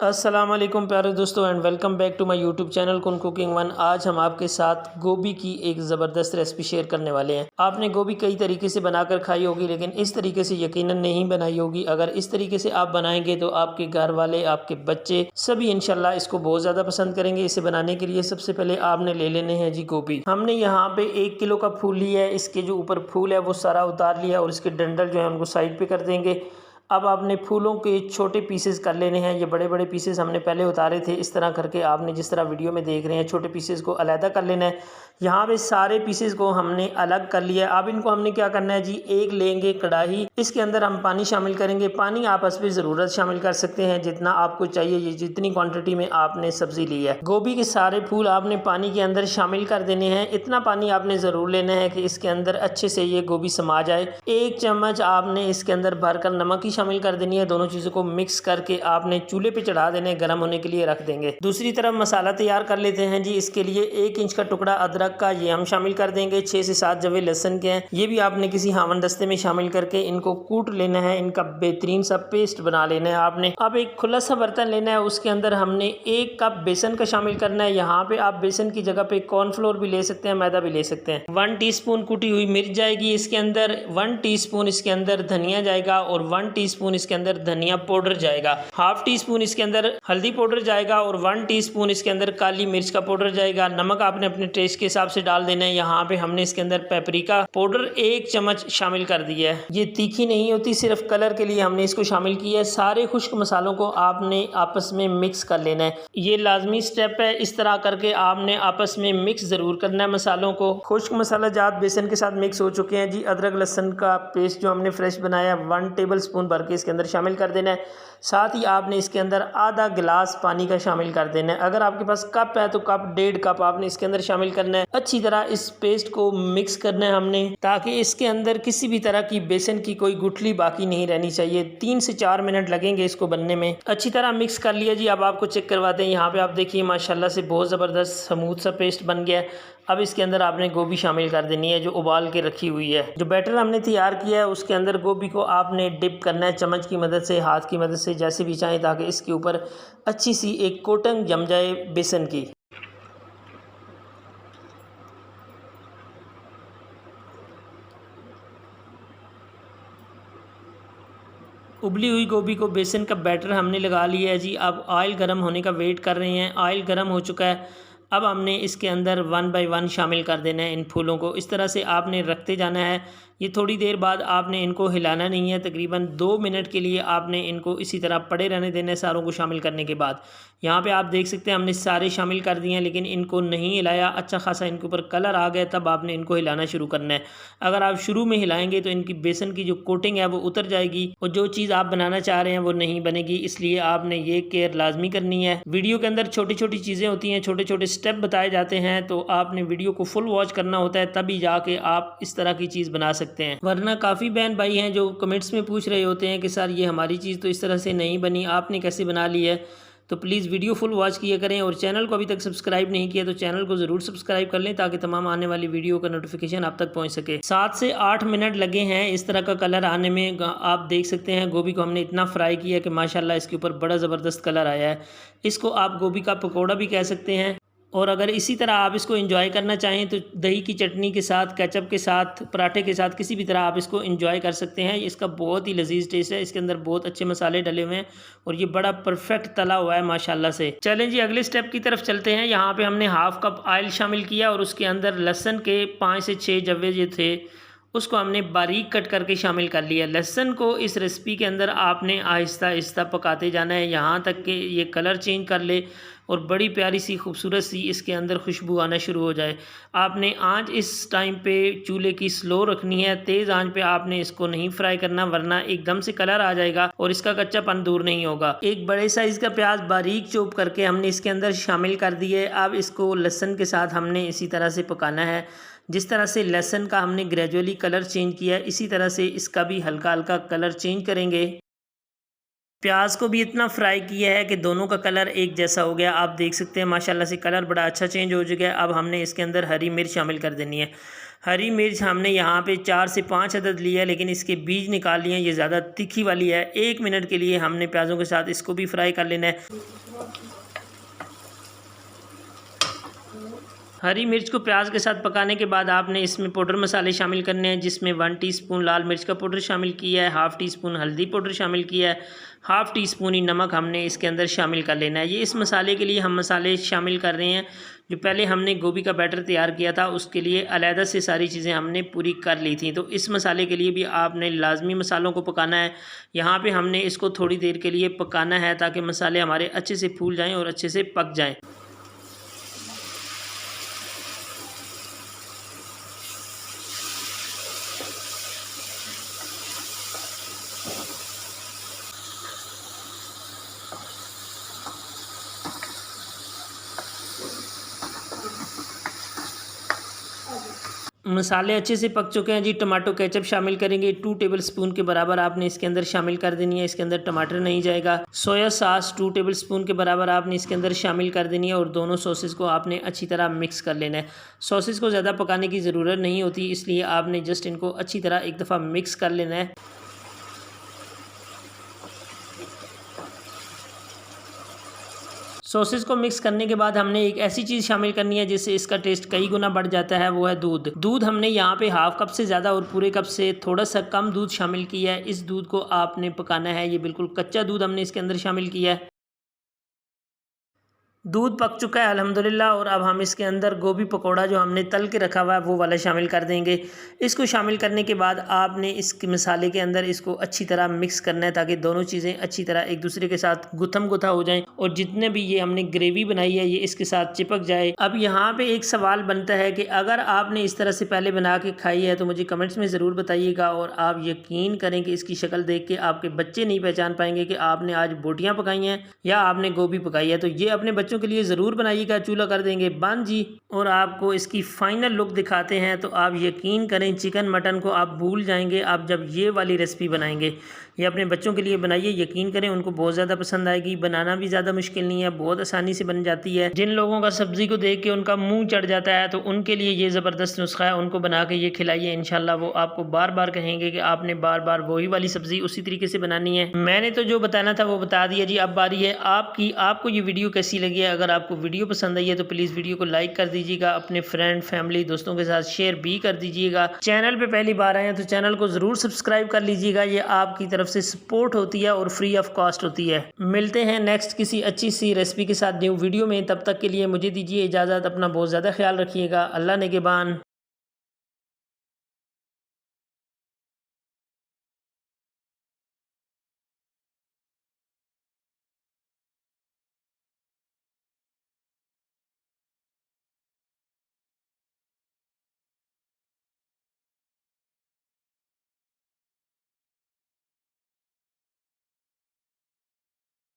अस्सलाम वालेकुम प्यारे दोस्तों and welcome back to my YouTube channel कुन कुकिंग वन। आज हम आपके साथ गोभी की एक ज़बरदस्त रेसिपी शेयर करने वाले हैं। आपने गोभी कई तरीके से बनाकर खाई होगी, लेकिन इस तरीके से यकीनन नहीं बनाई होगी। अगर इस तरीके से आप बनाएंगे तो आपके घर वाले, आपके बच्चे सभी इंशाल्लाह इसको बहुत ज़्यादा पसंद करेंगे। इसे बनाने के लिए सबसे पहले आपने ले लेने हैं जी गोभी। हमने यहाँ पे 1 किलो का फूल लिया है। इसके जो ऊपर फूल है वो सारा उतार लिया और इसके डंडल जो है उनको साइड पे कर देंगे। अब आपने फूलों के छोटे पीसेस कर लेने हैं। ये बड़े बड़े पीसेस हमने पहले उतारे थे। इस तरह करके आपने जिस तरह वीडियो में देख रहे हैं छोटे पीसेस को अलहदा कर लेना है। यहाँ पे सारे पीसेस को हमने अलग कर लिया है। अब इनको हमने क्या करना है जी, एक लेंगे कढ़ाई, इसके अंदर हम पानी शामिल करेंगे। पानी आप इस पर ज़रूरत शामिल कर सकते हैं जितना आपको चाहिए, ये जितनी क्वांटिटी में आपने सब्जी ली है। गोभी के सारे फूल आपने पानी के अंदर शामिल कर देने हैं। इतना पानी आपने ज़रूर लेना है कि इसके अंदर अच्छे से ये गोभी समा जाए। 1 चम्मच आपने इसके अंदर भरकर नमक की शामिल कर देनी है। दोनों चीज़ों को मिक्स करके आपने चूल्हे पे चढ़ा देने, गर्म होने के लिए रख देंगे। दूसरी तरफ मसाला तैयार कर लेते हैं जी। इसके लिए 1 इंच का टुकड़ा अदरक का ये हम शामिल कर देंगे। 6 से 7 जवे लहसुन के हैं, ये भी आपने किसी हावन दस्ते में शामिल करके इनको कूट लेना है। इनका बेहतरीन सा पेस्ट बना लेना है आपने। अब एक खुला सा बर्तन लेना है, उसके अंदर हमने 1 कप बेसन का शामिल करना है। यहाँ पे आप बेसन की जगह पे कॉर्नफ्लोर भी ले सकते हैं, मैदा भी ले सकते हैं। 1 टीस्पून कुटी हुई मिर्च जाएगी इसके अंदर, 1 टीस्पून इसके अंदर धनिया जाएगा और 1 टीस्पून इसके अंदर धनिया पाउडर जाएगा। हाफ टी स्पून इसके अंदर हल्दी पाउडर जाएगा और 1 टीस्पून इसके अंदर काली मिर्च का पाउडर जाएगा। नमक आपने अपने टेस्ट के हिसाब से डाल देना है। यहाँ पे हमने इसके अंदर पेपरिका पाउडर 1 चम्मच शामिल कर दिया है। ये तीखी नहीं होती, सिर्फ कलर के लिए हमने इसको शामिल किया है। सारे खुश्क मसालों को आपने आपस में मिक्स कर लेना है, ये लाजमी स्टेप है। इस तरह करके आपने आपस में मिक्स जरूर करना है मसालों को। खुश्क मसाला जात बेसन के साथ मिक्स हो चुके हैं जी। अदरक लहसुन का पेस्ट जो हमने फ्रेश बनाया 1 टेबल स्पून भर के इसके अंदर शामिल कर देना है। साथ ही आपने इसके अंदर आधा गिलास पानी का शामिल कर देना है। अगर आपके पास कप है तो कप 1.5 कप आपने इसके अंदर शामिल करना है। अच्छी तरह इस पेस्ट को मिक्स करना है हमने, ताकि इसके अंदर किसी भी तरह की बेसन की कोई गुठली बाकी नहीं रहनी चाहिए। 3 से 4 मिनट लगेंगे इसको बनने में। अच्छी तरह मिक्स कर लिया जी। अब आपको चेक करवाते हैं। यहाँ पे आप देखिए माशाल्लाह से बहुत ज़बरदस्त स्मूथ सा पेस्ट बन गया है। अब इसके अंदर आपने गोभी शामिल कर देनी है जो उबाल के रखी हुई है। जो बैटर हमने तैयार किया है उसके अंदर गोभी को आपने डिप करना है चम्मच की मदद से, हाथ की मदद से, जैसे भी चाहें, ताकि इसके ऊपर अच्छी सी एक कोटिंग जम जाए बेसन की। उबली हुई गोभी को बेसन का बैटर हमने लगा लिया है जी। अब ऑयल गर्म होने का वेट कर रहे हैं। ऑयल गर्म हो चुका है। अब हमने इसके अंदर 1 बाय 1 शामिल कर देना है इन फूलों को। इस तरह से आपने रखते जाना है। ये थोड़ी देर बाद आपने इनको हिलाना नहीं है। तकरीबन 2 मिनट के लिए आपने इनको इसी तरह पड़े रहने देना है सारों को शामिल करने के बाद। यहाँ पे आप देख सकते हैं हमने सारे शामिल कर दिए हैं, लेकिन इनको नहीं हिलाया। अच्छा खासा इनके ऊपर कलर आ गया, तब आपने इनको हिलाना शुरू करना है। अगर आप शुरू में हिलाएंगे तो इनकी बेसन की जो कोटिंग है वो उतर जाएगी और जो चीज़ आप बनाना चाह रहे हैं वो नहीं बनेगी। इसलिए आपने ये केयर लाजमी करनी है। वीडियो के अंदर छोटी छोटी चीज़ें होती हैं, छोटे छोटे स्टेप बताए जाते हैं, तो आपने वीडियो को फुल वॉच करना होता है, तभी जाके आप इस तरह की चीज़ बना सकते हैं। वरना काफ़ी बहन भाई हैं जो कमेंट्स में पूछ रहे होते हैं कि सर ये हमारी चीज़ तो इस तरह से नहीं बनी, आपने कैसे बना ली है। तो प्लीज़ वीडियो फुल वॉच किया करें और चैनल को अभी तक सब्सक्राइब नहीं किया तो चैनल को ज़रूर सब्सक्राइब कर लें, ताकि तमाम आने वाली वीडियो का नोटिफिकेशन आप तक पहुंच सके। 7 से 8 मिनट लगे हैं इस तरह का कलर आने में। आप देख सकते हैं गोभी को हमने इतना फ्राई किया कि माशाल्लाह इसके ऊपर बड़ा ज़बरदस्त कलर आया है। इसको आप गोभी का पकौड़ा भी कह सकते हैं। और अगर इसी तरह आप इसको एंजॉय करना चाहें तो दही की चटनी के साथ, केचप के साथ, पराठे के साथ, किसी भी तरह आप इसको एंजॉय कर सकते हैं। इसका बहुत ही लजीज टेस्ट है। इसके अंदर बहुत अच्छे मसाले डले हुए हैं और ये बड़ा परफेक्ट तला हुआ है माशाल्लाह से। चलें जी अगले स्टेप की तरफ चलते हैं। यहाँ पे हमने हाफ कप ऑयल शामिल किया और उसके अंदर लहसुन के 5 से 6 जवे जो थे उसको हमने बारीक कट करके शामिल कर लिया। लहसुन को इस रेसिपी के अंदर आपने आहिस्ता आहिस्ता पकाते जाना है, यहाँ तक कि ये कलर चेंज कर ले और बड़ी प्यारी सी खूबसूरत सी इसके अंदर खुशबू आना शुरू हो जाए। आपने आंच इस टाइम पे चूल्हे की स्लो रखनी है। तेज़ आंच पे आपने इसको नहीं फ्राई करना, वरना एकदम से कलर आ जाएगा और इसका कच्चापन दूर नहीं होगा। एक बड़े साइज़ का प्याज बारीक चॉप करके हमने इसके अंदर शामिल कर दिए। अब इसको लहसुन के साथ हमने इसी तरह से पकाना है। जिस तरह से लहसुन का हमने ग्रेजुअली कलर चेंज किया, इसी तरह से इसका भी हल्का हल्का कलर चेंज करेंगे। प्याज को भी इतना फ्राई किया है कि दोनों का कलर एक जैसा हो गया। आप देख सकते हैं माशाल्लाह से कलर बड़ा अच्छा चेंज हो चुका है। अब हमने इसके अंदर हरी मिर्च शामिल कर देनी है। हरी मिर्च हमने यहाँ पे 4 से 5 अदद लिया है, लेकिन इसके बीज निकाल लिए हैं, ये ज़्यादा तीखी वाली है। 1 मिनट के लिए हमने प्याज़ों के साथ इसको भी फ्राई कर लेना है। हरी मिर्च को प्याज के साथ पकाने के बाद आपने इसमें पाउडर मसाले शामिल करने हैं, जिसमें 1 टीस्पून लाल मिर्च का पाउडर शामिल किया है, हाफ़ टी स्पून हल्दी पाउडर शामिल किया है, हाफ़ टी स्पून ही नमक हमने इसके अंदर शामिल कर लेना है। ये इस मसाले के लिए हम मसाले शामिल कर रहे हैं। जो पहले हमने गोभी का बैटर तैयार किया था उसके लिए अलहदा से सारी चीज़ें हमने पूरी कर ली थी। तो इस मसाले के लिए भी आपने लाजमी मसालों को पकाना है। यहाँ पे हमने इसको थोड़ी देर के लिए पकाना है ताकि मसाले हमारे अच्छे से फूल जाएँ और अच्छे से पक जाएँ। मसाले अच्छे से पक चुके हैं जी। टमाटो केचप शामिल करेंगे, 2 टेबलस्पून के बराबर आपने इसके अंदर शामिल कर देनी है। इसके अंदर टमाटर नहीं जाएगा। सोया सॉस 2 टेबलस्पून के बराबर आपने इसके अंदर शामिल कर देनी है और दोनों सॉसेस को आपने अच्छी तरह मिक्स कर लेना है। सॉसेस को ज़्यादा पकाने की ज़रूरत नहीं होती, इसलिए आपने जस्ट इनको अच्छी तरह एक दफ़ा मिक्स कर लेना है। सॉसेस को मिक्स करने के बाद हमने एक ऐसी चीज़ शामिल करनी है जिससे इसका टेस्ट कई गुना बढ़ जाता है, वो है दूध। दूध हमने यहाँ पे हाफ कप से ज़्यादा और पूरे कप से थोड़ा सा कम दूध शामिल किया है। इस दूध को आपने पकाना है। ये बिल्कुल कच्चा दूध हमने इसके अंदर शामिल किया है। दूध पक चुका है अल्हम्दुलिल्लाह। और अब हम इसके अंदर गोभी पकौड़ा जो हमने तल के रखा हुआ है वो वाला शामिल कर देंगे। इसको शामिल करने के बाद आपने इस मसाले के अंदर इसको अच्छी तरह मिक्स करना है ताकि दोनों चीज़ें अच्छी तरह एक दूसरे के साथ गुथम गुथा हो जाएं और जितने भी ये हमने ग्रेवी बनाई है ये इसके साथ चिपक जाए। अब यहाँ पे एक सवाल बनता है कि अगर आपने इस तरह से पहले बना के खाई है तो मुझे कमेंट्स में ज़रूर बताइएगा। और आप यकीन करें कि इसकी शक्ल देख के आपके बच्चे नहीं पहचान पाएंगे कि आपने आज बोटियाँ पकाई हैं या आपने गोभी पकाई है। तो ये अपने बच्चों के लिए ज़रूर बनाइएगा। चूल्हा कर देंगे बंद जी। और आपको इसकी फाइनल लुक दिखाते हैं तो आप यकीन करें चिकन मटन को आप भूल जाएंगे आप जब ये वाली रेसिपी बनाएंगे। ये अपने बच्चों के लिए बनाइए, यकीन करें उनको बहुत ज़्यादा पसंद आएगी। बनाना भी ज़्यादा मुश्किल नहीं है, बहुत आसानी से बन जाती है। जिन लोगों का सब्ज़ी को देख के उनका मुंह चढ़ जाता है तो उनके लिए ये ज़बरदस्त नुस्खा है। उनको बना के ये खिलाइए, इंशाल्लाह वो आपको बार बार कहेंगे कि आपने बार बार वही वाली सब्ज़ी उसी तरीके से बनानी है। मैंने तो जो बताना था वो बता दिया जी। अब बारी है आपकी। आपको ये वीडियो कैसी लगी है? अगर आपको वीडियो पसंद आई है तो प्लीज़ वीडियो को लाइक कर दीजिएगा, अपने फ्रेंड फैमिली दोस्तों के साथ शेयर भी कर दीजिएगा। चैनल पे पहली बार आए हैं तो चैनल को ज़रूर सब्सक्राइब कर लीजिएगा। ये आपकी तरफ से सपोर्ट होती है और फ्री ऑफ कॉस्ट होती है। मिलते हैं नेक्स्ट किसी अच्छी सी रेसिपी के साथ न्यू वीडियो में। तब तक के लिए मुझे दीजिए इजाज़त। अपना बहुत ज़्यादा ख्याल रखिएगा। अल्लाह निगहबान।